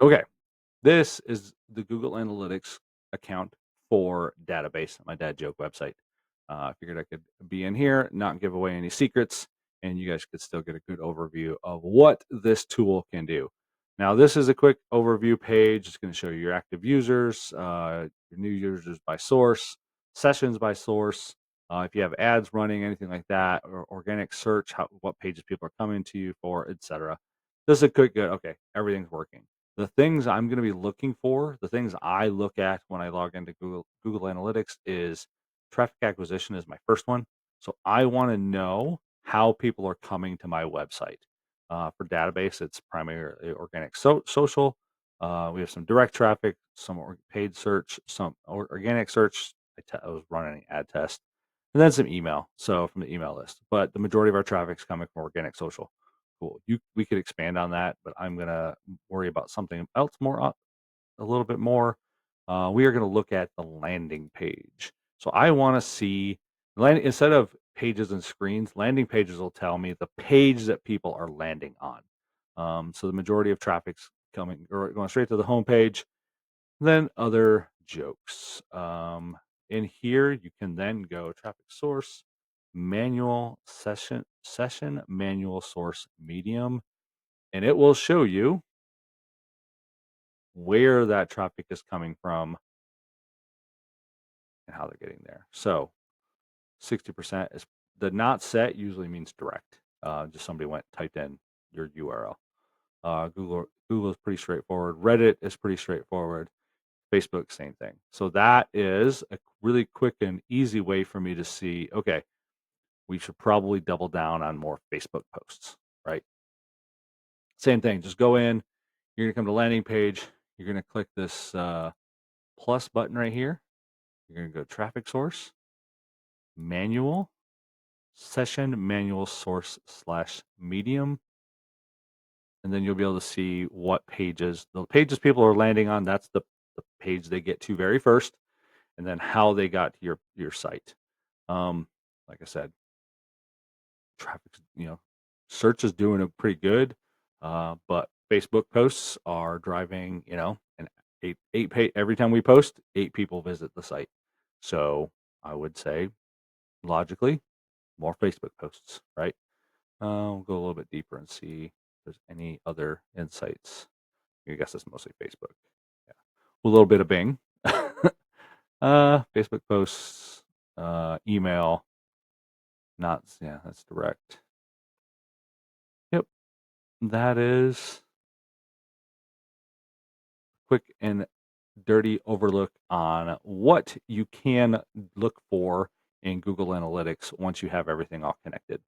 Okay, this is the Google Analytics account for Database, my dad joke website. I figured I could be in here, not give away any secrets, and you guys could still get a good overview of what this tool can do. Now, this is a quick overview page. It's going to show you your active users, your new users by source, sessions by source. If you have ads running, anything like that, or organic search, what pages people are coming to you for, etc. This is a quick good. Okay, everything's working. The things I'm going to be looking for, the things I look at when I log into Google Analytics is traffic acquisition is my first one. So I want to know how people are coming to my website. For database, it's primarily organic social. We have some direct traffic, some paid search, some organic search. I was running an ad test, and then some email. So from the email list, but the majority of our traffic is coming from organic social. Cool. We could expand on that, but I'm gonna worry about something else more a little bit more. We are gonna look at the landing page. So I want to see instead of pages and screens, landing pages will tell me the page that people are landing on. So the majority of traffic's coming or going straight to the home page, then other jokes. In here, you can then go traffic source, manual session, manual source, medium, and it will show you where that traffic is coming from and how they're getting there. So 60% is the not set usually means direct. Just somebody typed in your URL. Google is pretty straightforward. Reddit is pretty straightforward. Facebook, same thing. So that is a really quick and easy way for me to see, okay, we should probably double down on more Facebook posts, right? Same thing. Just go in. You're going to come to landing page. You're going to click this plus button right here. You're going to go traffic source, manual, session, manual source / medium. And then you'll be able to see what the pages people are landing on. That's the page they get to very first, and then how they got to your site. Like I said, traffic, search is doing it pretty good. But Facebook posts are driving, an eight pay every time we post, 8 people visit the site. So I would say logically, more Facebook posts, right? We'll go a little bit deeper and see if there's any other insights. I guess it's mostly Facebook. Yeah. A little bit of Bing. Facebook posts, email, that's direct. Yep. That is quick and dirty overlook on what you can look for in Google Analytics once you have everything all connected.